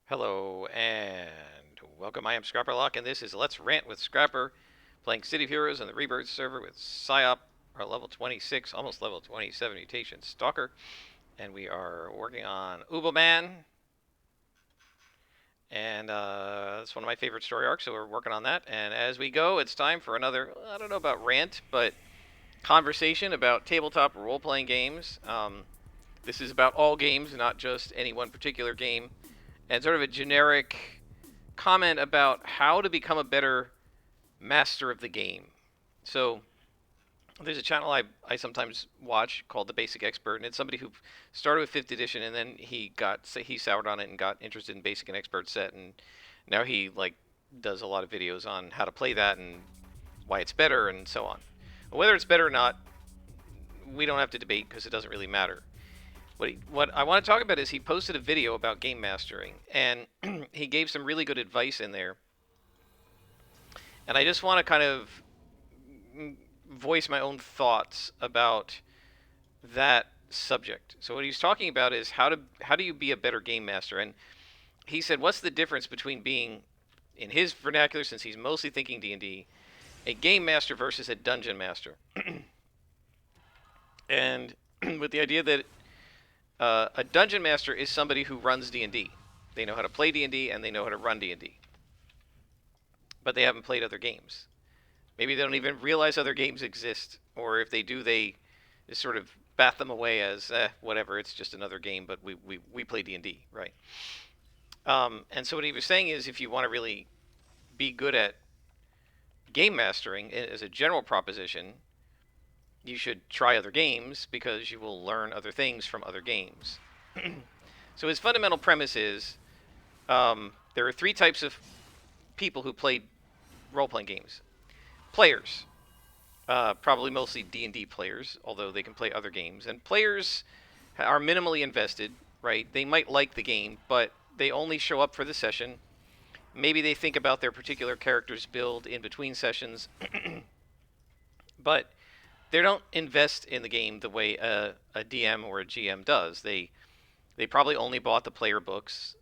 Hello and welcome. I am Scrapperlock, and this is Let's Rant with Scrapper, playing City of Heroes on the Rebirth server with Psyop, our level 26, almost level 27 mutation Stalker, and we are working on Uberman, and it's one of my favorite story arcs, so we're working on that. And as we go, it's time for another, I don't know about rant, but conversation about tabletop role-playing games. This is about all games, not just any one particular game, and sort of a generic comment about how to become a better master of the game. So there's a channel I sometimes watch called The Basic Expert, and it's somebody who started with 5th edition and then he soured on it and got interested in Basic and Expert set, and now he does a lot of videos on how to play that and why it's better and so on. Whether it's better or not, we don't have to debate because it doesn't really matter. What I want to talk about is he posted a video about game mastering, and he gave some really good advice in there. And I just want to kind of voice my own thoughts about that subject. So what he's talking about is how do you be a better game master? And he said, what's the difference between being, in his vernacular, since he's mostly thinking D&D, a game master versus a dungeon master? And with the idea that a dungeon master is somebody who runs D&D. They know how to play D&D and they know how to run D&D, but they haven't played other games. Maybe they don't even realize other games exist, or if they do, they just sort of bat them away as whatever. It's just another game, but we play D&D, right? And so what he was saying is, if you want to really be good at game mastering as a general proposition, you should try other games because you will learn other things from other games. So his fundamental premise is there are three types of people who play role-playing games. Players, probably mostly D&D players, although they can play other games. And players are minimally invested, right? They might like the game, but they only show up for the session. Maybe they think about their particular character's build in between sessions, but they don't invest in the game the way a DM or a GM does. They probably only bought the player books,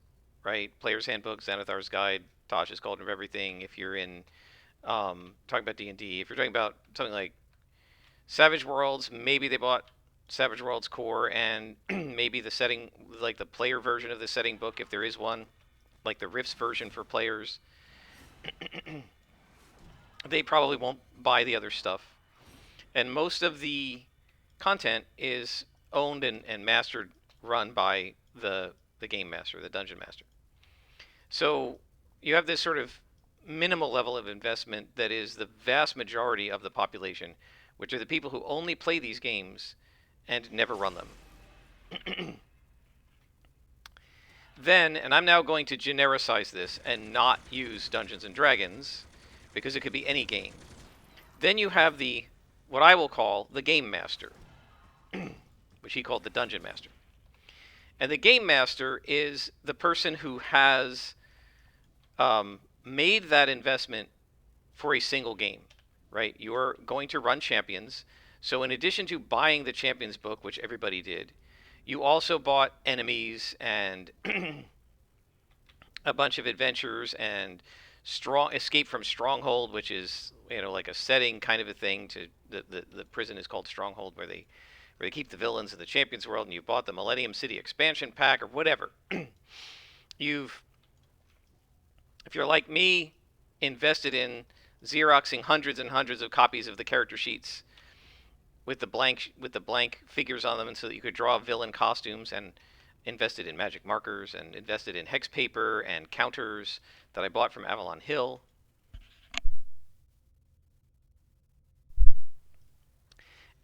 right? Player's Handbook, Xanathar's Guide, Tasha's Cauldron of Everything. If you're in talking about D&D, if you're talking about something like Savage Worlds, maybe they bought Savage Worlds core and maybe the setting, like the player version of the setting book, if there is one, like the Rifts version for players. They probably won't buy the other stuff. And most of the content is owned and mastered, run by the game master, the dungeon master. So you have this sort of minimal level of investment that is the vast majority of the population, which are the people who only play these games and never run them. Then, and I'm now going to genericize this and not use Dungeons and Dragons because it could be any game. Then you have the what I will call the game master, which he called the dungeon master. And the game master is the person who has made that investment for a single game, right? You're going to run champions. So in addition to buying the champions book, which everybody did, you also bought enemies and a bunch of adventures and strong escape from stronghold, which is like a setting kind of a thing. To the prison is called Stronghold, where they keep the villains in the champions world, and you bought the Millennium City expansion pack or whatever. You've, if you're like me, invested in Xeroxing hundreds and hundreds of copies of the character sheets with the blank figures on them, and so that you could draw villain costumes, and invested in magic markers and invested in hex paper and counters that I bought from Avalon Hill.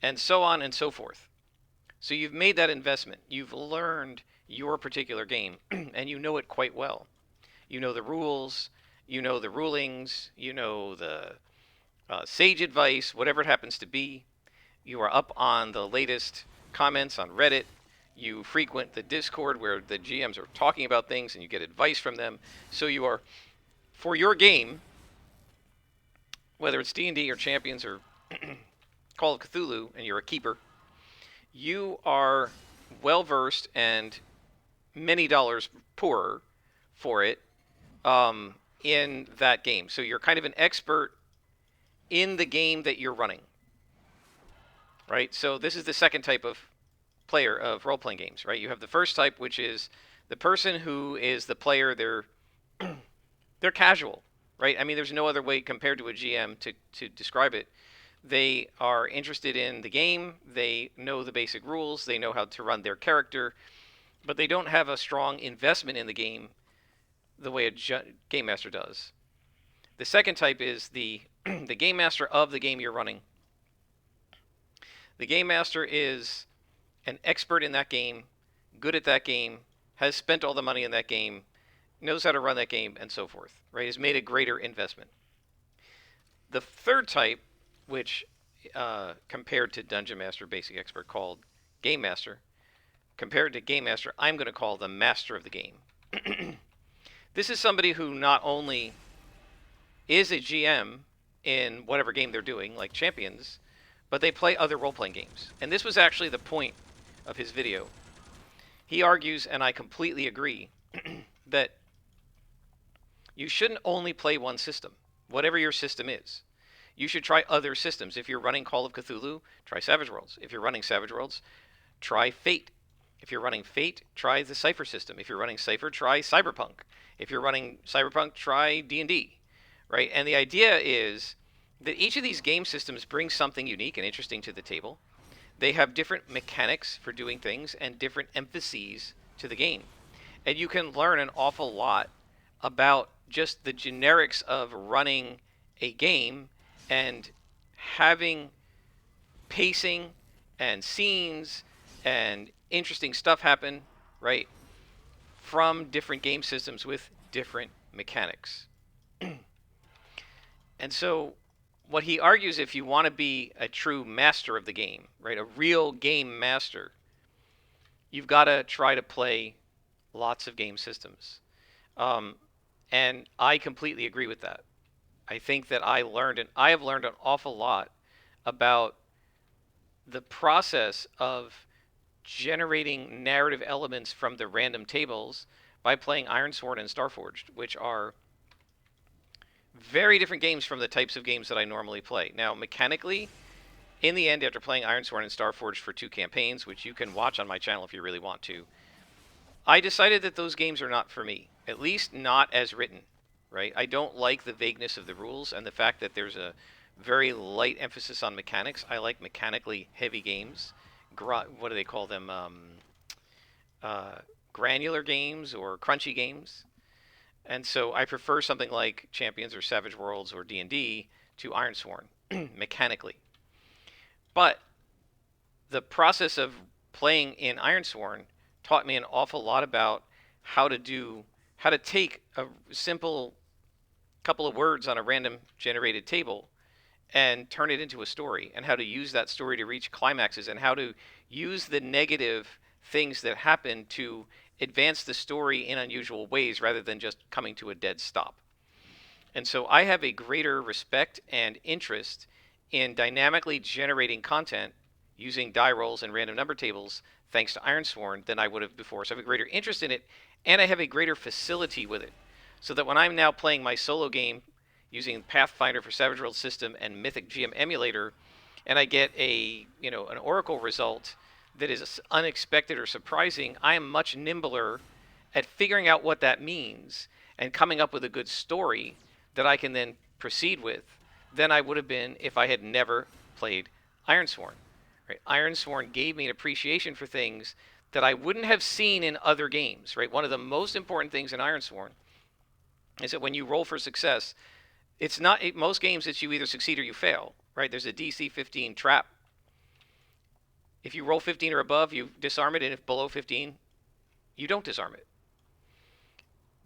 And so on and so forth. So you've made that investment. You've learned your particular game, and you know it quite well. You know the rules, you know the rulings, you know the sage advice, whatever it happens to be. You are up on the latest comments on Reddit. You frequent the Discord where the GMs are talking about things and you get advice from them. So you are, for your game, whether it's D&D or Champions or Call of Cthulhu, and you're a keeper, you are well versed and many dollars poorer for it in that game. So you're kind of an expert in the game that you're running, right? So this is the second type of player of role-playing games, right? You have the first type, which is the person who is the player. They're casual, right? I mean, there's no other way compared to a GM to describe it. They are interested in the game. They know the basic rules. They know how to run their character, but they don't have a strong investment in the game the way a game master does. The second type is the the game master of the game you're running. The game master is an expert in that game, good at that game, has spent all the money in that game, knows how to run that game, and so forth, right? Has made a greater investment. The third type, which compared to Dungeon Master Basic Expert called Game Master, compared to Game Master, I'm going to call the Master of the Game. This is somebody who not only is a GM in whatever game they're doing, like Champions, but they play other role-playing games. And this was actually the point of his video. He argues, and I completely agree, that you shouldn't only play one system, whatever your system is. You should try other systems. If you're running Call of Cthulhu, try Savage Worlds. If you're running Savage Worlds, try Fate. If you're running Fate, try the Cypher system. If you're running Cypher, try Cyberpunk. If you're running Cyberpunk, try D&D, right? And the idea is that each of these game systems brings something unique and interesting to the table. They have different mechanics for doing things and different emphases to the game. And you can learn an awful lot about just the generics of running a game and having pacing and scenes and interesting stuff happen, right, from different game systems with different mechanics. And so what he argues, if you want to be a true master of the game, right, a real game master, you've got to try to play lots of game systems. And I completely agree with that. I think that I have learned an awful lot about the process of generating narrative elements from the random tables by playing Ironsworn and Starforged, which are very different games from the types of games that I normally play. Now, mechanically, in the end, after playing Ironsworn and Starforged for 2 campaigns, which you can watch on my channel if you really want to, I decided that those games are not for me, at least not as written, right? I don't like the vagueness of the rules and the fact that there's a very light emphasis on mechanics. I like mechanically heavy games. What do they call them? Granular games or crunchy games. And so I prefer something like Champions or Savage Worlds or D&D to Ironsworn, mechanically. But the process of playing in Ironsworn taught me an awful lot about how to take a simple couple of words on a random generated table and turn it into a story, and how to use that story to reach climaxes, and how to use the negative things that happen to advance the story in unusual ways rather than just coming to a dead stop. And so I have a greater respect and interest in dynamically generating content using die rolls and random number tables thanks to Ironsworn than I would have before. So I have a greater interest in it, and I have a greater facility with it. So that when I'm now playing my solo game using Pathfinder for Savage World system and Mythic GM emulator, and I get an Oracle result that is unexpected or surprising, I am much nimbler at figuring out what that means and coming up with a good story that I can then proceed with than I would have been if I had never played Ironsworn. Right? Ironsworn gave me an appreciation for things that I wouldn't have seen in other games. Right? One of the most important things in Ironsworn is that when you roll for success, it's not most games that you either succeed or you fail. Right? There's a DC 15 trap. If you roll 15 or above, you disarm it, and if below 15, you don't disarm it.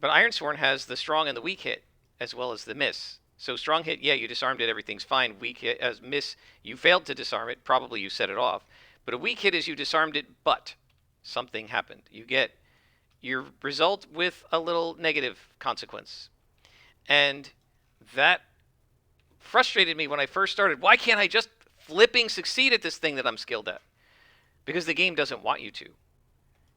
But Ironsworn has the strong and the weak hit, as well as the miss. So strong hit, yeah, you disarmed it, everything's fine. Weak hit, as miss, you failed to disarm it, probably you set it off. But a weak hit is you disarmed it, but something happened. You get your result with a little negative consequence. And that frustrated me when I first started. Why can't I just flipping succeed at this thing that I'm skilled at? Because the game doesn't want you to.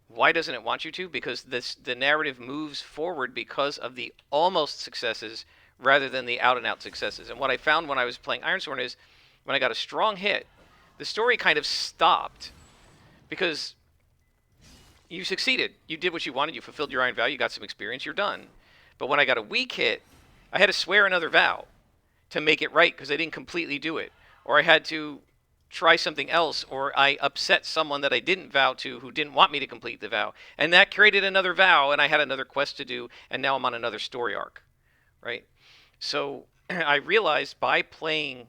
Why doesn't it want you to? Because the narrative moves forward because of the almost successes rather than the out and out successes. And what I found when I was playing Ironsworn is when I got a strong hit, the story kind of stopped because you succeeded. You did what you wanted. You fulfilled your iron vow. You got some experience. You're done. But when I got a weak hit, I had to swear another vow to make it right because I didn't completely do it. Or I had to try something else, or I upset someone that I didn't vow to who didn't want me to complete the vow. And that created another vow, and I had another quest to do, and now I'm on another story arc, right? So I realized by playing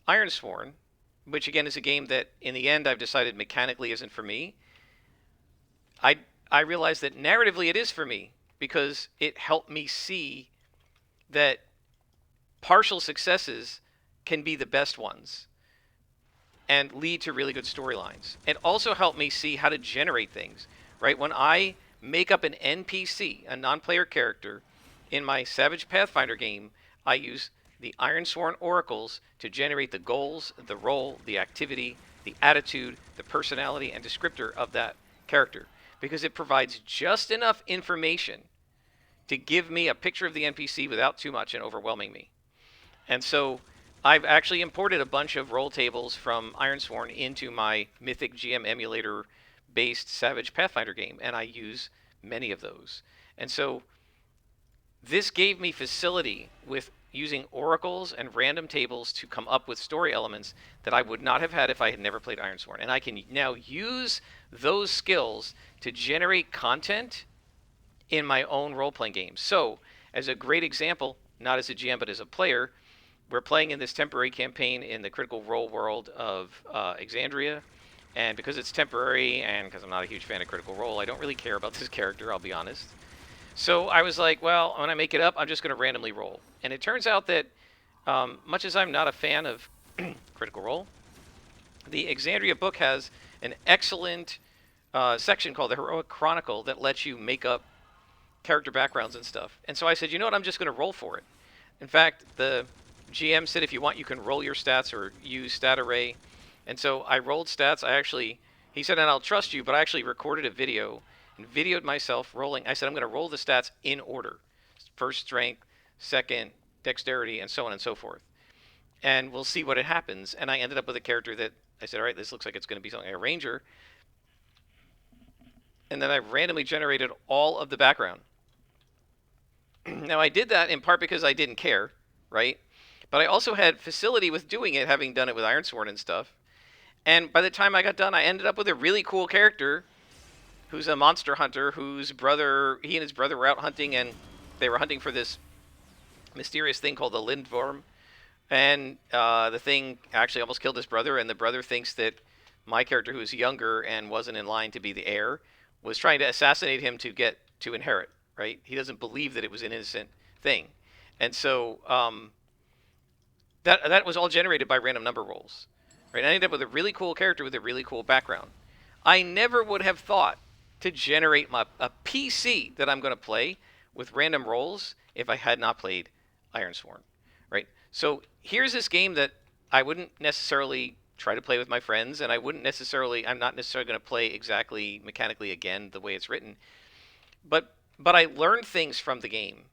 Ironsworn, which again is a game that in the end I've decided mechanically isn't for me, I I realized that narratively it is for me because it helped me see that partial successes can be the best ones and lead to really good storylines. It also helped me see how to generate things, right? When I make up an NPC, a non-player character, in my Savage Pathfinder game, I use the Ironsworn Oracles to generate the goals, the role, the activity, the attitude, the personality, and descriptor of that character because it provides just enough information to give me a picture of the NPC without too much and overwhelming me. And so I've actually imported a bunch of roll tables from Ironsworn into my Mythic GM emulator based Savage Pathfinder game, and I use many of those. And so this gave me facility with using oracles and random tables to come up with story elements that I would not have had if I had never played Ironsworn. And I can now use those skills to generate content in my own role playing games. So, as a great example, not as a GM but as a player, we're playing in this temporary campaign in the Critical Role world of Exandria. And because it's temporary and because I'm not a huge fan of Critical Role, I don't really care about this character, I'll be honest. So I was like, well, when I make it up, I'm just going to randomly roll. And it turns out that, much as I'm not a fan of Critical Role, the Exandria book has an excellent section called the Heroic Chronicle that lets you make up character backgrounds and stuff. And so I said, you know what, I'm just going to roll for it. In fact, the GM said if you want, you can roll your stats or use stat array. And so I rolled stats. He said, and I'll trust you, but I actually recorded a video and videoed myself rolling. I said, I'm going to roll the stats in order. First strength, second dexterity, and so on and so forth. And we'll see what it happens. And I ended up with a character that I said, all right, this looks like it's going to be something like a ranger. And then I randomly generated all of the background. Now, I did that in part because I didn't care, right? But I also had facility with doing it, having done it with Ironsworn and stuff. And by the time I got done, I ended up with a really cool character who's a monster hunter whose brother, he and his brother were out hunting, and they were hunting for this mysterious thing called the Lindworm. And the thing actually almost killed his brother, and the brother thinks that my character, who was younger and wasn't in line to be the heir, was trying to assassinate him to get to inherit, right? He doesn't believe that it was an innocent thing. And so that was all generated by random number rolls. Right? I ended up with a really cool character with a really cool background. I never would have thought to generate a PC that I'm going to play with random rolls if I had not played Ironsworn. Right? So here's this game that I wouldn't necessarily try to play with my friends, and I'm not necessarily going to play exactly mechanically again the way it's written. But I learned things from the game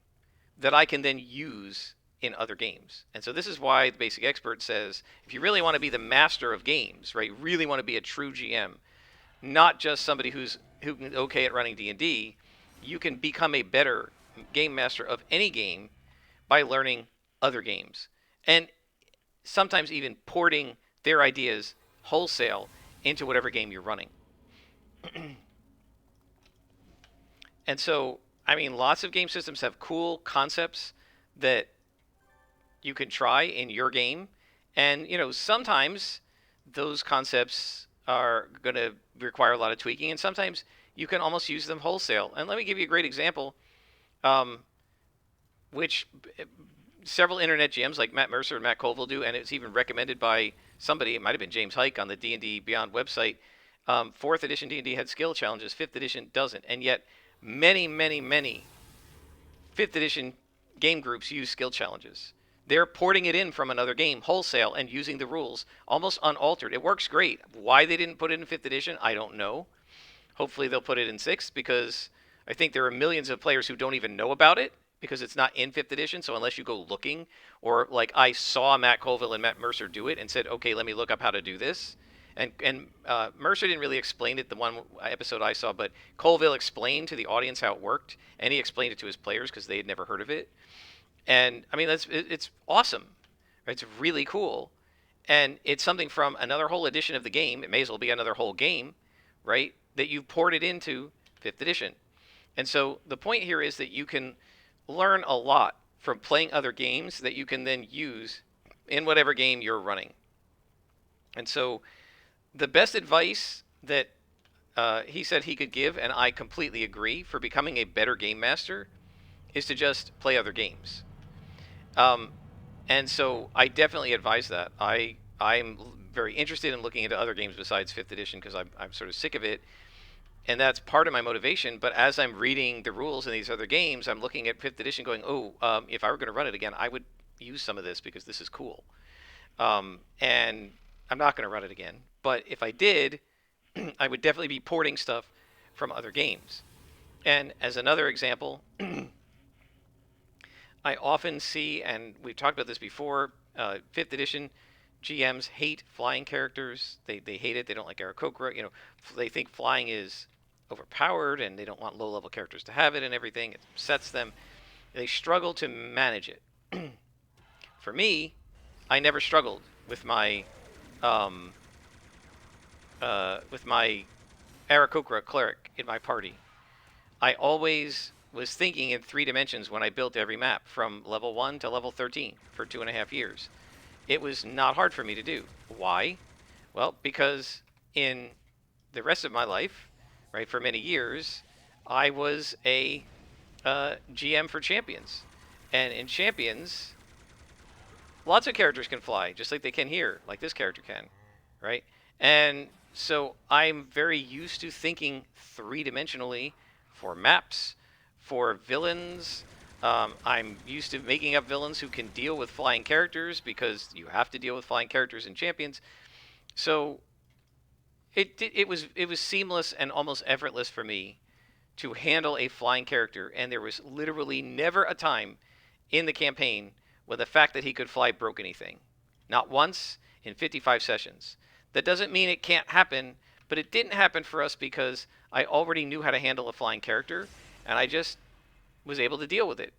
that I can then use in other games. And so this is why the Basic Expert says, if you really want to be the master of games, right, really want to be a true GM, not just somebody who's okay at running D&D, you can become a better game master of any game by learning other games. And sometimes even porting their ideas wholesale into whatever game you're running. And so, I mean, lots of game systems have cool concepts that you can try in your game. And, sometimes those concepts are going to require a lot of tweaking, and sometimes you can almost use them wholesale. And let me give you a great example, which several internet GMs like Matt Mercer and Matt Colville do, and it's even recommended by somebody. It might have been James Hike on the D&D Beyond website. 4th edition D&D had skill challenges. 5th edition doesn't. And yet many, many, many 5th edition game groups use skill challenges. They're porting it in from another game wholesale and using the rules almost unaltered. It works great. Why they didn't put it in 5th edition, I don't know. Hopefully they'll put it in 6th, because I think there are millions of players who don't even know about it because it's not in 5th edition. So unless you go looking, or like I saw Matt Colville and Matt Mercer do it and said, okay, let me look up how to do this. And Mercer didn't really explain it the one episode I saw, but Colville explained to the audience how it worked, and he explained it to his players because they had never heard of it. And I mean, it's awesome. It's really cool, and it's something from another whole edition of the game. It may as well be another whole game, right? That you've poured it into 5th edition. And so the point here is that you can learn a lot from playing other games that you can then use in whatever game you're running. And so the best advice that he said he could give, and I completely agree, for becoming a better game master is to just play other games. And so I definitely advise that. I'm very interested in looking into other games besides 5th edition because I'm sort of sick of it. And that's part of my motivation. But as I'm reading the rules in these other games, I'm looking at 5th edition going, if I were going to run it again, I would use some of this because this is cool. And I'm not going to run it again. But if I did, I would definitely be porting stuff from other games. And as another example, I often see, and we've talked about this before, 5th edition GMs hate flying characters. They hate it. They don't like Aarakocra. They think flying is overpowered, and they don't want low-level characters to have it and everything. It upsets them. They struggle to manage it. For me, I never struggled with my Aarakocra cleric in my party. I always was thinking in 3 dimensions when I built every map from level 1 to level 13 for 2.5 years. It was not hard for me to do. Why? Well, because in the rest of my life, right, for many years, I was a GM for champions. And in champions, lots of characters can fly, just like they can here, like this character can, right? And so I'm very used to thinking 3-dimensionally for maps, for villains. I'm used to making up villains who can deal with flying characters because you have to deal with flying characters in champions. So it was seamless and almost effortless for me to handle a flying character, and there was literally never a time in the campaign where the fact that he could fly broke anything. Not once in 55 sessions. That doesn't mean it can't happen, but it didn't happen for us because I already knew how to handle a flying character, and I just was able to deal with it.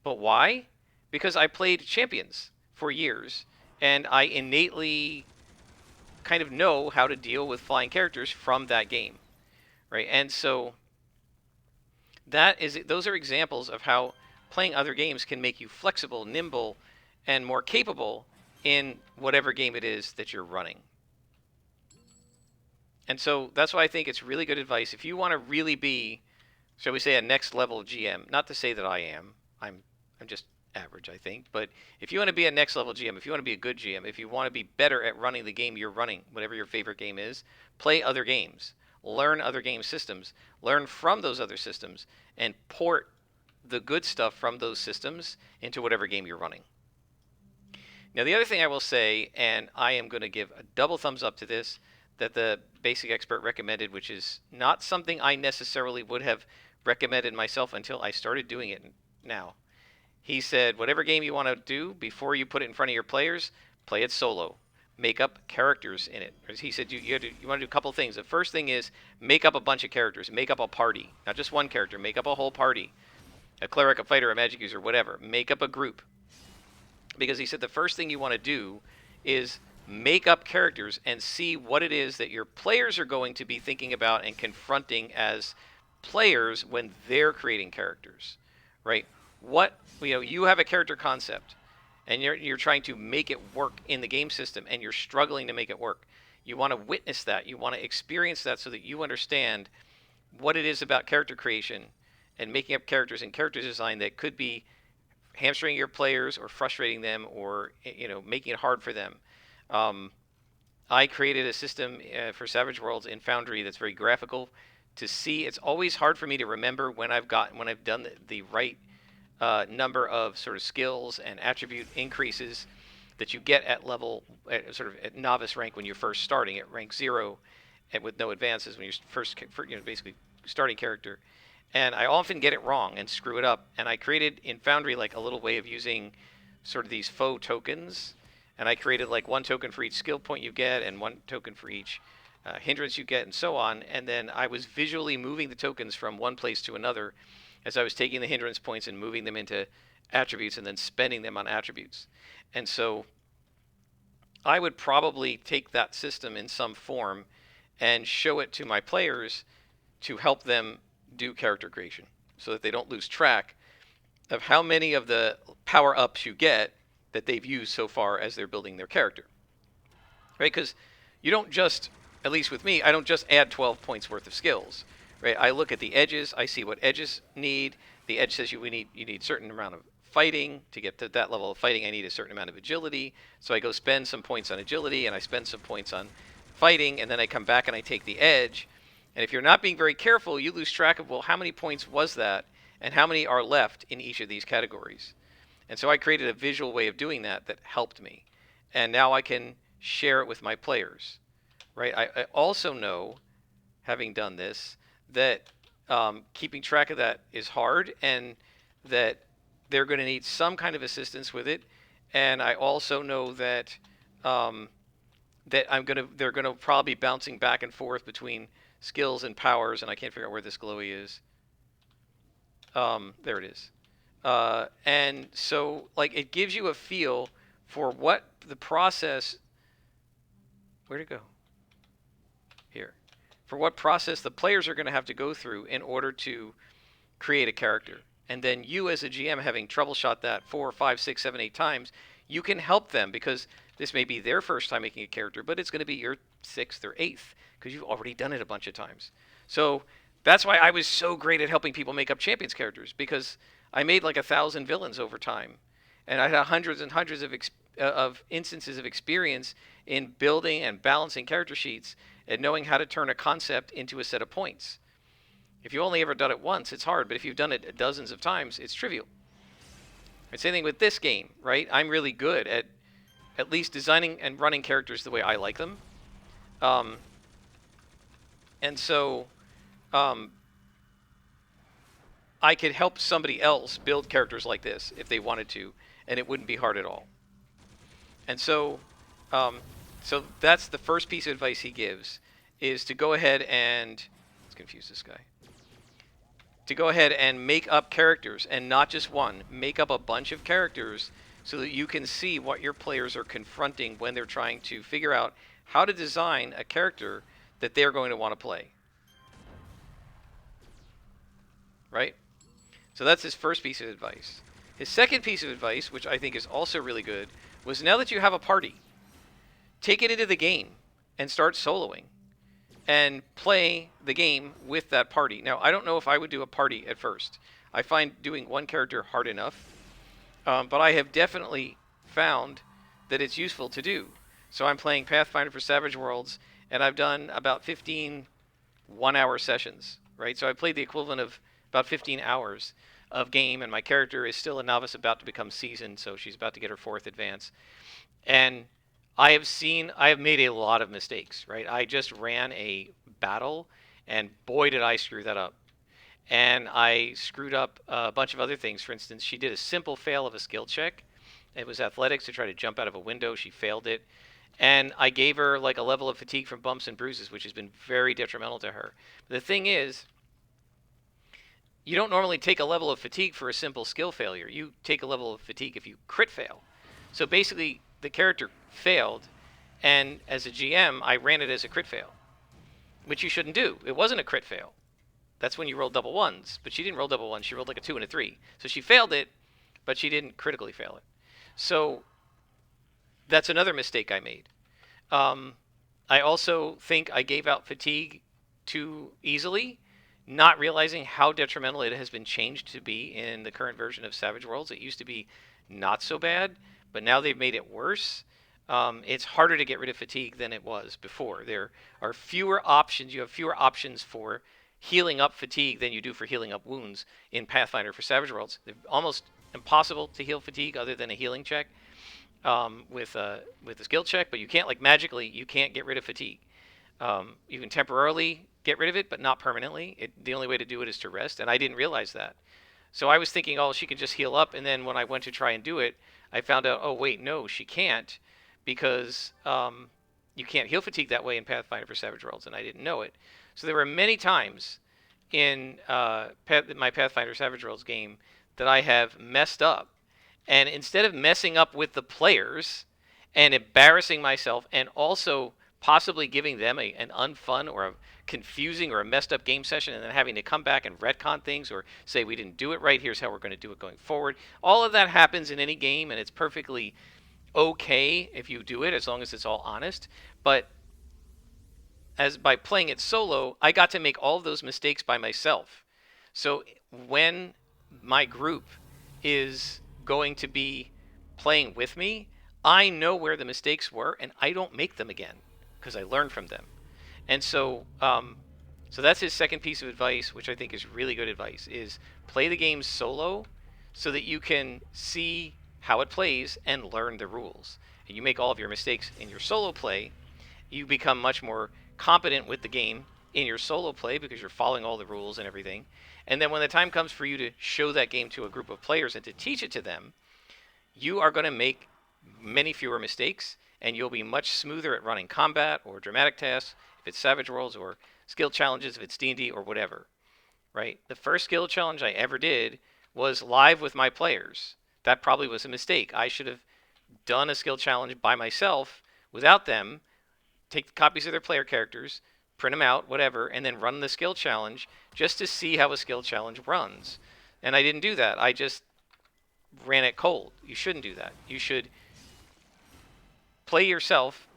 But why? Because I played champions for years, and I innately kind of know how to deal with flying characters from that game, right? And so those are examples of how playing other games can make you flexible, nimble, and more capable in whatever game it is that you're running. And so that's why I think it's really good advice. If you want to really be, shall we say, a next level GM, not to say that I am, I'm just average, I think, but if you want to be a next level GM, if you want to be a good GM, if you want to be better at running the game you're running, whatever your favorite game is, play other games, learn other game systems, learn from those other systems, and port the good stuff from those systems into whatever game you're running. Now, the other thing I will say, and I am going to give a double thumbs up to this, that the basic expert recommended, which is not something I necessarily would have recommended myself until I started doing it now. He said, whatever game you want to do, before you put it in front of your players, play it solo. Make up characters in it. He said you want to do a couple things. The first thing is make up a bunch of characters. Make up a party. Not just one character. Make up a whole party. A cleric, a fighter, a magic user, whatever. Make up a group. Because he said the first thing you want to do is make up characters and see what it is that your players are going to be thinking about and confronting as players when they're creating characters, right? You have a character concept, and you're trying to make it work in the game system, and you're struggling to make it work. You want to witness that. You want to experience that so that you understand what it is about character creation and making up characters and character design that could be hamstringing your players or frustrating them or making it hard for them. I created a system for Savage Worlds in Foundry that's very graphical to see. It's always hard for me to remember when I've done the right number of sort of skills and attribute increases that you get at level, at novice rank when you're first starting at rank 0. and with no advances when you're first, basically starting character. And I often get it wrong and screw it up. And I created in Foundry like a little way of using sort of these faux tokens. And I created like one token for each skill point you get and one token for each hindrance you get and so on. And then I was visually moving the tokens from one place to another as I was taking the hindrance points and moving them into attributes and then spending them on attributes. And so I would probably take that system in some form and show it to my players to help them do character creation so that they don't lose track of how many of the power ups you get that they've used so far as they're building their character. Right? Because you don't just, at least with me, I don't just add 12 points worth of skills. Right? I look at the edges, I see what edges need. The edge says you need a certain amount of fighting. To get to that level of fighting, I need a certain amount of agility. So I go spend some points on agility and I spend some points on fighting, and then I come back and I take the edge. And if you're not being very careful, you lose track of, well, how many points was that and how many are left in each of these categories. And so I created a visual way of doing that that helped me. And now I can share it with my players. Right? I also know, having done this, that keeping track of that is hard and that they're going to need some kind of assistance with it. And I also know that they're going to probably be bouncing back and forth between skills and powers, and I can't figure out where this glowy is. There it is. And so, like, it gives you a feel for what the process. Where'd it go? Here. For what process the players are going to have to go through in order to create a character. And then you, as a GM, having troubleshot that 4, 5, 6, 7, 8 times, you can help them because this may be their first time making a character, but it's going to be your 6th or 8th because you've already done it a bunch of times. So that's why I was so great at helping people make up champions characters, because I made like 1,000 villains over time, and I had hundreds and hundreds of instances of experience in building and balancing character sheets and knowing how to turn a concept into a set of points. If you only ever done it once, it's hard, but if you've done it dozens of times, it's trivial. And same thing with this game, right? I'm really good at least designing and running characters the way I like them. And so I could help somebody else build characters like this if they wanted to, and it wouldn't be hard at all. And so so that's the first piece of advice he gives, is to go ahead and, let's confuse this guy, to go ahead and make up characters, and not just one. Make up a bunch of characters so that you can see what your players are confronting when they're trying to figure out how to design a character that they're going to want to play. Right? So that's his first piece of advice. His second piece of advice, which I think is also really good, was now that you have a party, take it into the game and start soloing and play the game with that party. Now, I don't know if I would do a party at first. I find doing one character hard enough, but I have definitely found that it's useful to do. So I'm playing Pathfinder for Savage Worlds, and I've done about 15 one-hour sessions, right? So I played the equivalent of about 15 hours of game, and my character is still a novice about to become seasoned, so she's about to get her 4th advance. And I have made a lot of mistakes, right? I just ran a battle, and boy, did I screw that up. And I screwed up a bunch of other things. For instance, she did a simple fail of a skill check. It was athletics to try to jump out of a window. She failed it. And I gave her like a level of fatigue from bumps and bruises, which has been very detrimental to her. But the thing is, you don't normally take a level of fatigue for a simple skill failure. You take a level of fatigue if you crit fail. So basically, the character failed, and as a GM, I ran it as a crit fail, which you shouldn't do. It wasn't a crit fail. That's when you roll double ones, but she didn't roll double ones. She rolled like a 2 and a 3. So she failed it, but she didn't critically fail it. So that's another mistake I made. I also think I gave out fatigue too easily, not realizing how detrimental it has been changed to be in the current version of Savage Worlds. It used to be not so bad, but now they've made it worse. It's harder to get rid of fatigue than it was before. There are fewer options. You have fewer options for healing up fatigue than you do for healing up wounds in Pathfinder for Savage Worlds. They're almost impossible to heal fatigue other than a healing check with a skill check, but you can't, like, magically, you can't get rid of fatigue. You can temporarily get rid of it, but not permanently. The only way to do it is to rest, and I didn't realize that. So I was thinking, oh, she can just heal up, and then when I went to try and do it, I found out, oh wait, no, she can't, because you can't heal fatigue that way in Pathfinder for Savage Worlds, and I didn't know it. So there were many times in my Pathfinder Savage Worlds game that I have messed up, and instead of messing up with the players and embarrassing myself, and also possibly giving them an unfun or a confusing or a messed up game session, and then having to come back and retcon things or say we didn't do it right, here's how we're going to do it going forward. All of that happens in any game, and it's perfectly okay if you do it, as long as it's all honest. But as by playing it solo, I got to make all of those mistakes by myself. So when my group is going to be playing with me, I know where the mistakes were, and I don't make them again because I learn from them. And so that's his second piece of advice, which I think is really good advice: is play the game solo so that you can see how it plays and learn the rules. And you make all of your mistakes in your solo play, you become much more competent with the game in your solo play because you're following all the rules and everything. And then when the time comes for you to show that game to a group of players and to teach it to them, you are going to make many fewer mistakes, and you'll be much smoother at running combat or dramatic tasks if it's Savage Worlds, or skill challenges if it's D&D or whatever. Right? The first skill challenge I ever did was live with my players. That probably was a mistake. I should have done a skill challenge by myself without them, take copies of their player characters, print them out, whatever, and then run the skill challenge just to see how a skill challenge runs. And I didn't do that. I just ran it cold. You shouldn't do that. You should play yourself,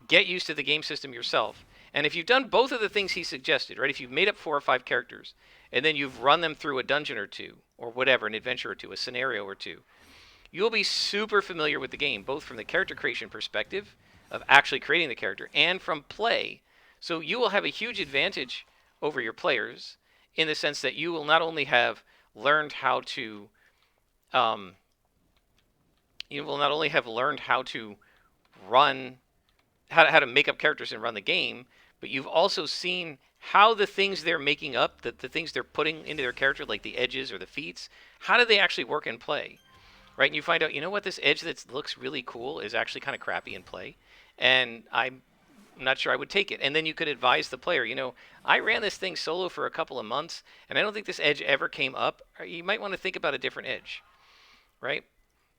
get used to the game system yourself. And if you've done both of the things he suggested, right? If you've made up 4 or 5 characters, and then you've run them through a dungeon or two, or whatever, an adventure or two, a scenario or two, you'll be super familiar with the game, both from the character creation perspective of actually creating the character and from play. So you will have a huge advantage over your players in the sense that you will not only have learned how to run, how to make up characters and run the game, but you've also seen how the things they're making up, the things they're putting into their character, like the edges or the feats, how do they actually work in play? Right? And you find out, you know what, this edge that looks really cool is actually kind of crappy in play, and I'm not sure I would take it. And then you could advise the player, I ran this thing solo for a couple of months, and I don't think this edge ever came up. You might want to think about a different edge, right?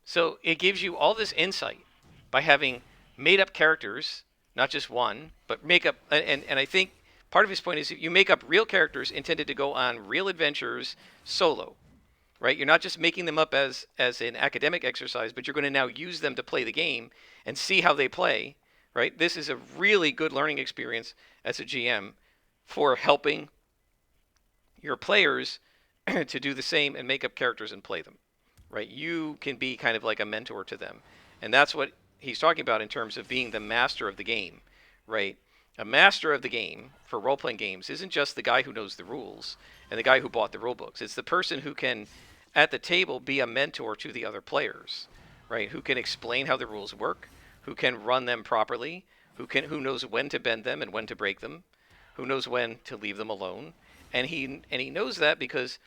So it gives you all this insight by having made up characters, not just one, but make up, and I think part of his point is you make up real characters intended to go on real adventures solo. Right? You're not just making them up as an academic exercise, but you're going to now use them to play the game and see how they play. Right? This is a really good learning experience as a GM for helping your players to do the same and make up characters and play them. Right? You can be kind of like a mentor to them. And that's what he's talking about in terms of being the master of the game. Right? A master of the game for role-playing games isn't just the guy who knows the rules and the guy who bought the rule books. It's the person who can, at the table, be a mentor to the other players, right? Who can explain how the rules work, who can run them properly, who knows when to bend them and when to break them, who knows when to leave them alone. And he knows that because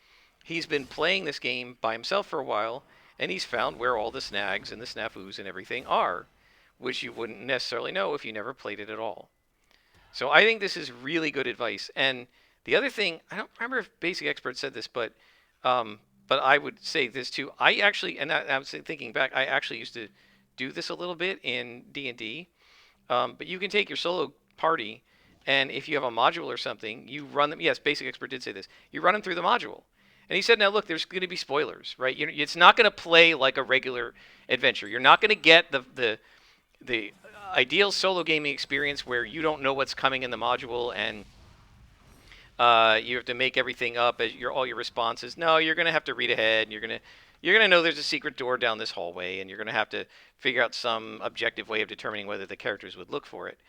he's been playing this game by himself for a while, and he's found where all the snags and the snafus and everything are, which you wouldn't necessarily know if you never played it at all. So I think this is really good advice. And the other thing, I don't remember if Basic Expert said this, but I would say this too. I actually, and I was thinking back, I actually used to do this a little bit in D&D. But you can take your solo party, and if you have a module or something, you run them. Yes, Basic Expert did say this. You run them through the module. And he said, now look, there's going to be spoilers, right? It's not going to play like a regular adventure. You're not going to get the ideal solo gaming experience where you don't know what's coming in the module and you have to make everything up as all your responses. No, you're going to have to read ahead, and you're going to know there's a secret door down this hallway, and you're going to have to figure out some objective way of determining whether the characters would look for it.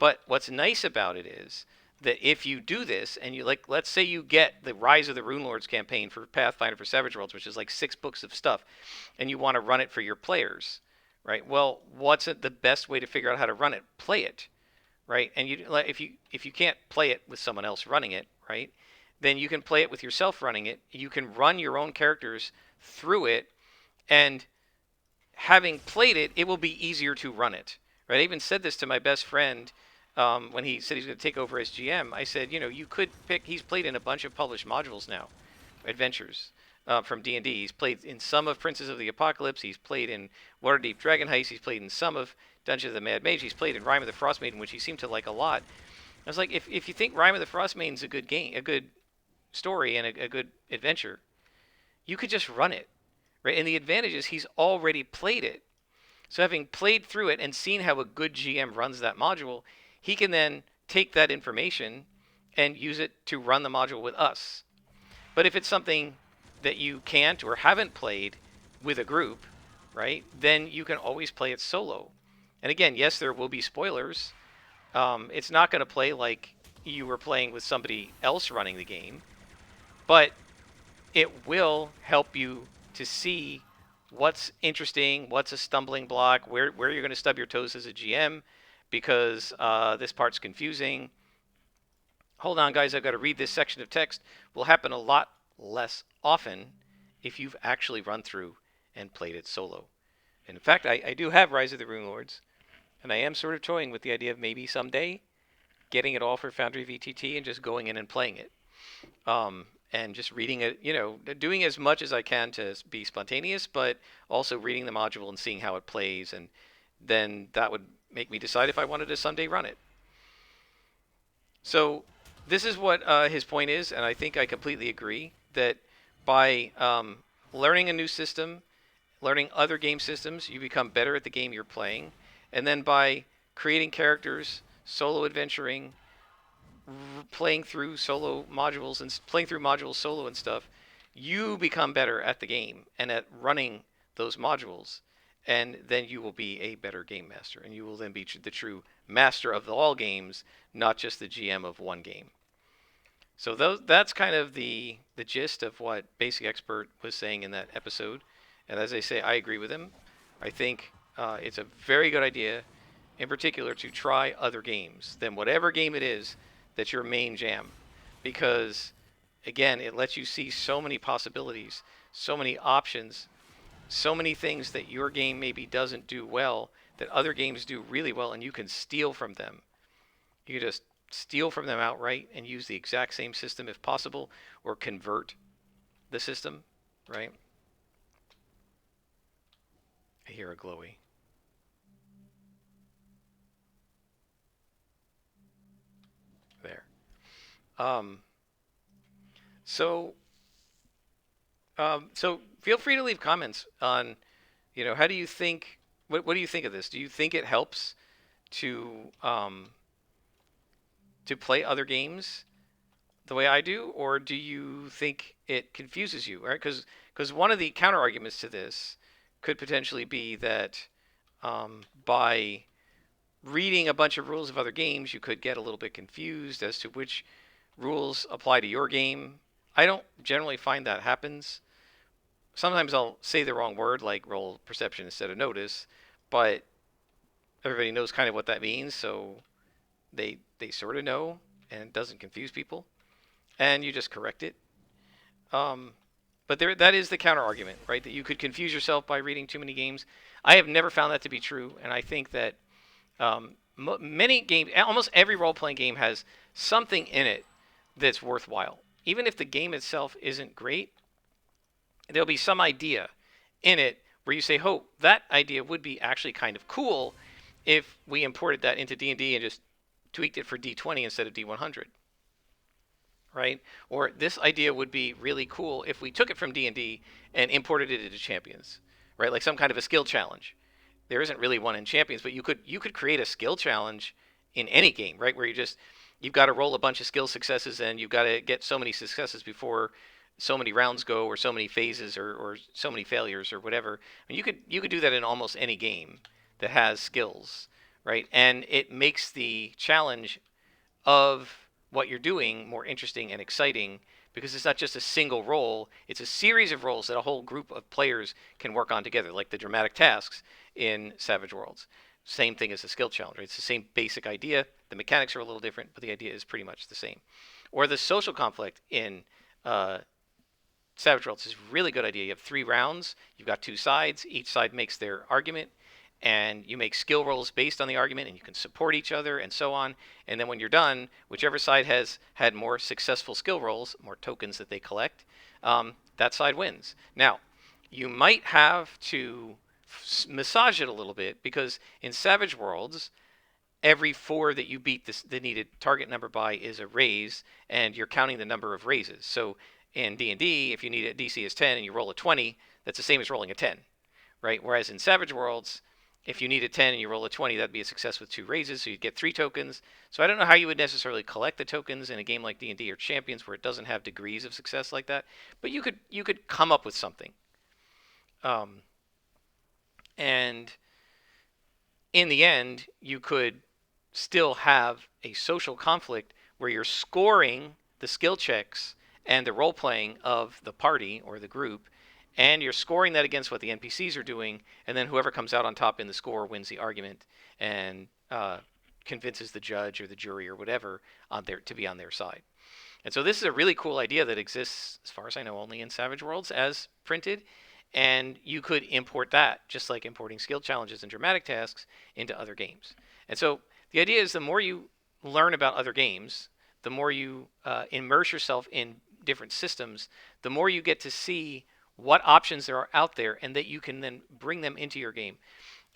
But what's nice about it is that if you do this, and let's say you get the Rise of the Rune Lords campaign for Pathfinder for Savage Worlds, which is like 6 books of stuff, and you want to run it for your players, right? Well, what's the best way to figure out how to run it? Play it, right? And if you can't play it with someone else running it, right, then you can play it with yourself running it. You can run your own characters through it, and having played it, it will be easier to run it, right? I even said this to my best friend when he said he's going to take over as GM. I said, you could pick. He's played in a bunch of published modules now, adventures from D&D. He's played in some of Princes of the Apocalypse. He's played in Waterdeep Dragon Heist. He's played in some of Dungeons of the Mad Mage. He's played in Rime of the Frostmaiden, which he seemed to like a lot. I was like, if you think Rime of the Frostmaiden's a good game, a good story, and a good adventure, you could just run it, right? And the advantage is he's already played it. So having played through it and seen how a good GM runs that module, he can then take that information and use it to run the module with us. But if it's something that you can't or haven't played with a group, right, then you can always play it solo. And again, yes, there will be spoilers. It's not going to play like you were playing with somebody else running the game, but it will help you to see what's interesting, what's a stumbling block, where you're going to stub your toes as a GM because this part's confusing. Hold on, guys, I've got to read this section of text. Will happen a lot less often if you've actually run through and played it solo. And in fact, I do have Rise of the Runelords, and I am sort of toying with the idea of maybe someday getting it all for Foundry VTT and just going in and playing it. And just reading it, doing as much as I can to be spontaneous, but also reading the module and seeing how it plays, and then that would make me decide if I wanted to someday run it. So this is what his point is, and I think I completely agree that by learning a new system, learning other game systems, you become better at the game you're playing, and then by creating characters, solo adventuring, playing through solo modules and playing through modules solo and stuff, you become better at the game and at running those modules, and then you will be a better game master, and you will then be the true master of all games, not just the GM of one game. So that's kind of the gist of what Basic Expert was saying in that episode, and as I say, I agree with him. I think it's a very good idea, in particular, to try other games than whatever game it is that's your main jam, because again, it lets you see so many possibilities, so many options, so many things that your game maybe doesn't do well that other games do really well, and you can steal from them. You can just steal from them outright and use the exact same system if possible, or convert the system, right? I hear a glowy. There. So feel free to leave comments on, how do you think, what do you think of this? Do you think it helps to play other games the way I do, or do you think it confuses you, right? Because one of the counter arguments to this could potentially be that by reading a bunch of rules of other games, you could get a little bit confused as to which rules apply to your game. I don't generally find that happens. Sometimes I'll say the wrong word, like roll perception instead of notice, but everybody knows kind of what that means, so they sort of know, and it doesn't confuse people, and you just correct it. But that is the counter argument, right? That you could confuse yourself by reading too many games. I have never found that to be true, and I think that many games, almost every role-playing game has something in it that's worthwhile. Even if the game itself isn't great, there'll be some idea in it where you say, oh, that idea would be actually kind of cool if we imported that into D&D and just tweaked it for D20 instead of D100, right? Or this idea would be really cool if we took it from D&D and imported it into Champions, right? Like some kind of a skill challenge. There isn't really one in Champions, but you could create a skill challenge in any game, right? Where you've got to roll a bunch of skill successes and you've got to get so many successes before so many rounds go, or so many phases, or so many failures, or whatever. I mean, you could do that in almost any game that has skills, right? And it makes the challenge of what you're doing more interesting and exciting, because it's not just a single role, it's a series of roles that a whole group of players can work on together, like the dramatic tasks in Savage Worlds. Same thing as the skill challenge, right? It's the same basic idea. The mechanics are a little different, but the idea is pretty much the same. Or the social conflict in uh, Savage Worlds is a really good idea. You have 3 rounds. You've got 2 sides. Each side makes their argument, and you make skill rolls based on the argument, and you can support each other, and so on. And then when you're done, whichever side has had more successful skill rolls, more tokens that they collect, that side wins. Now, you might have to massage it a little bit because in Savage Worlds, every 4 that you beat the needed target number by is a raise, and you're counting the number of raises. So in D&D, if you need a DC is 10 and you roll a 20, that's the same as rolling a 10, right? Whereas in Savage Worlds, if you need a 10 and you roll a 20, that'd be a success with 2 raises, so you'd get 3 tokens. So I don't know how you would necessarily collect the tokens in a game like D&D or Champions where it doesn't have degrees of success like that, but you could come up with something. And in the end, you could still have a social conflict where you're scoring the skill checks and the role playing of the party or the group, and you're scoring that against what the NPCs are doing, and then whoever comes out on top in the score wins the argument and convinces the judge or the jury or whatever to be on their side. And so this is a really cool idea that exists, as far as I know, only in Savage Worlds as printed. And you could import that, just like importing skill challenges and dramatic tasks, into other games. And so the idea is the more you learn about other games, the more you immerse yourself in different systems, the more you get to see what options there are out there and that you can then bring them into your game.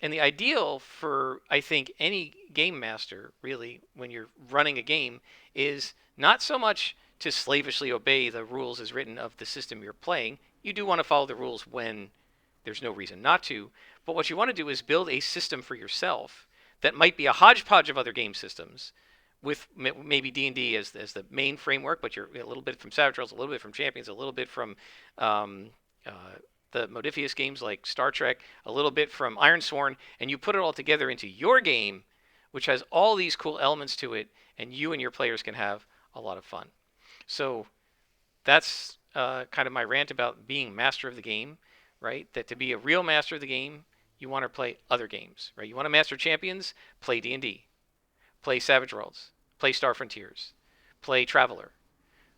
And the ideal for, I think, any game master, really, when you're running a game, is not so much to slavishly obey the rules as written of the system you're playing. You do want to follow the rules when there's no reason not to. But what you want to do is build a system for yourself that might be a hodgepodge of other game systems, with maybe D&D as the main framework, but you're a little bit from Savage Worlds, a little bit from Champions, a little bit from the Modifius games like Star Trek, a little bit from Ironsworn, and you put it all together into your game, which has all these cool elements to it, and you and your players can have a lot of fun. So that's kind of my rant about being master of the game, right? That to be a real master of the game, you want to play other games, right? You want to master Champions, play D&D, play Savage Worlds, play Star Frontiers, play Traveler,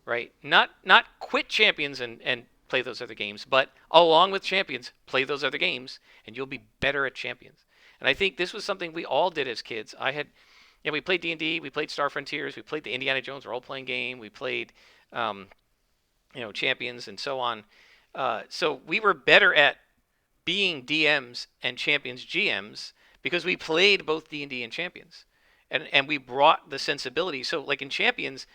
right? Not quit Champions and play those other games, but along with Champions, play those other games, and you'll be better at Champions. And I think this was something we all did as kids. We played D&D, we played Star Frontiers, we played the Indiana Jones role-playing game, we played, Champions and so on. So we were better at being DMs and Champions GMs because we played both D&D and Champions, and we brought the sensibility. So like in Champions,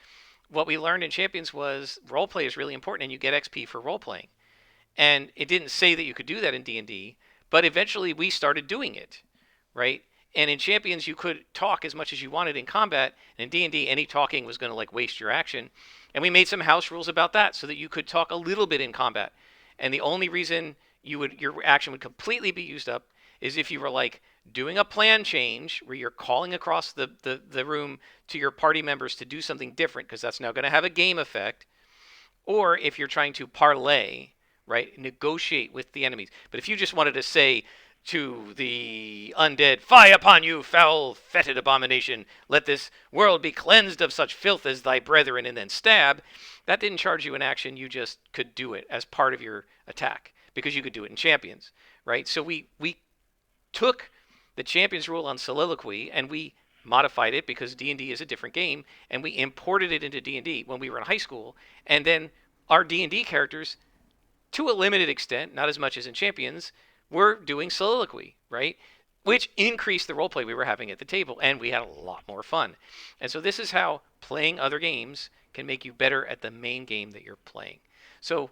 what we learned in Champions was role play is really important, and you get XP for role playing. And it didn't say that you could do that in D&D, but eventually we started doing it, right? And in Champions, you could talk as much as you wanted in combat, and in D&D, any talking was going to like waste your action. And we made some house rules about that so that you could talk a little bit in combat. And the only reason your action would completely be used up is if you were like doing a plan change where you're calling across the room to your party members to do something different because that's now going to have a game effect, or if you're trying to parlay, right, negotiate with the enemies. But if you just wanted to say to the undead, "Fie upon you, foul, fetid abomination, let this world be cleansed of such filth as thy brethren," and then stab, that didn't charge you an action. You just could do it as part of your attack because you could do it in Champions, right? So we took the Champions rule on soliloquy and we modified it because D&D is a different game, and we imported it into D&D when we were in high school. And then our D&D characters, to a limited extent, not as much as in Champions, were doing soliloquy, right? Which increased the roleplay we were having at the table, and we had a lot more fun. And so this is how playing other games can make you better at the main game that you're playing. So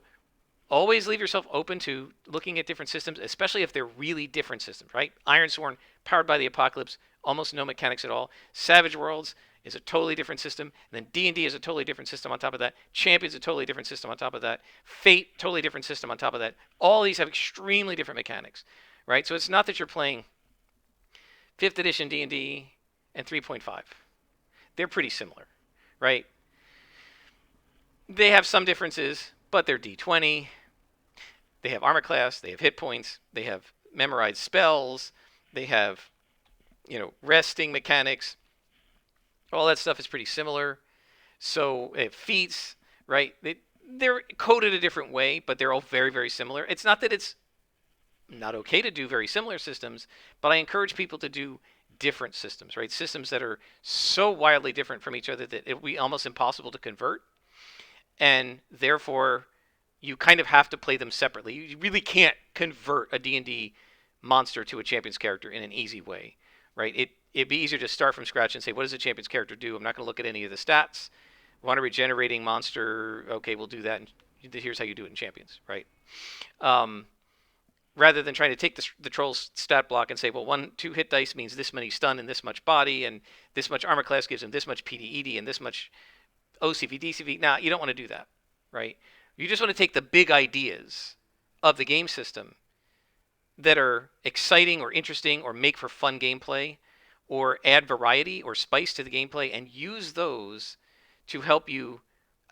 always leave yourself open to looking at different systems, especially if they're really different systems, right? Ironsworn, powered by the Apocalypse, almost no mechanics at all. Savage Worlds is a totally different system. And then D&D is a totally different system on top of that. Champions a totally different system on top of that. Fate, totally different system on top of that. All these have extremely different mechanics, right? So it's not that you're playing 5th edition D&D and 3.5. They're pretty similar, right? They have some differences, but they're D20. They have armor class, they have hit points, they have memorized spells, they have, resting mechanics. All that stuff is pretty similar. So feats, right? They're coded a different way, but they're all very, very similar. It's not that it's not okay to do very similar systems, but I encourage people to do different systems, right? Systems that are so wildly different from each other that it will be almost impossible to convert. And therefore, you kind of have to play them separately. You really can't convert a D&D monster to a champion's character in an easy way, right? It'd be easier to start from scratch and say, what does a champion's character do? I'm not going to look at any of the stats. Want a regenerating monster? Okay, we'll do that. And here's how you do it in champions, right? Um, Rather than trying to take the troll's stat block and say, well, 2 hit dice means this many stun and this much body, and this much armor class gives him this much PDED and this much OCV, DCV. Nah, you don't want to do that, right? You just want to take the big ideas of the game system that are exciting or interesting or make for fun gameplay or add variety or spice to the gameplay and use those to help you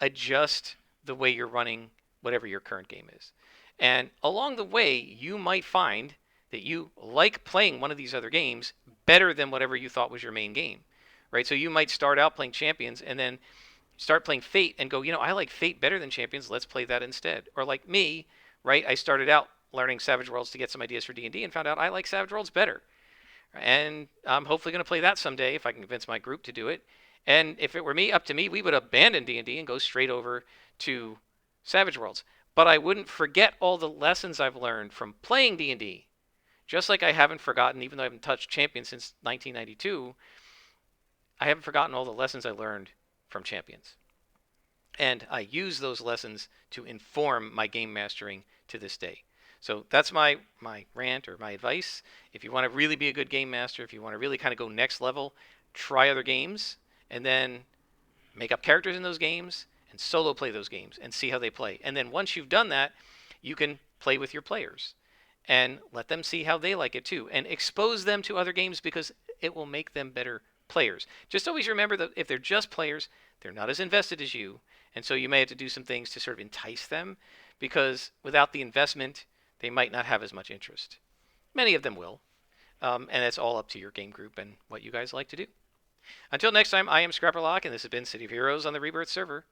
adjust the way you're running whatever your current game is. And along the way, you might find that you like playing one of these other games better than whatever you thought was your main game, right? So you might start out playing Champions and then start playing Fate and go, I like Fate better than Champions. Let's play that instead. Or like me, right? I started out learning Savage Worlds to get some ideas for D&D and found out I like Savage Worlds better. And I'm hopefully going to play that someday if I can convince my group to do it. And if it were up to me, we would abandon D&D and go straight over to Savage Worlds. But I wouldn't forget all the lessons I've learned from playing D&D. Just like I haven't forgotten, even though I haven't touched Champions since 1992, I haven't forgotten all the lessons I learned from Champions. And I use those lessons to inform my game mastering to this day. So that's my rant or my advice. If you want to really be a good game master, if you want to really kind of go next level, try other games and then make up characters in those games and solo play those games and see how they play. And then once you've done that, you can play with your players and let them see how they like it too and expose them to other games because it will make them better players. Just always remember that if they're just players, they're not as invested as you. And so you may have to do some things to sort of entice them because without the investment, they might not have as much interest. Many of them will. And it's all up to your game group and what you guys like to do. Until next time, I am Scrapperlock, and this has been City of Heroes on the Rebirth server.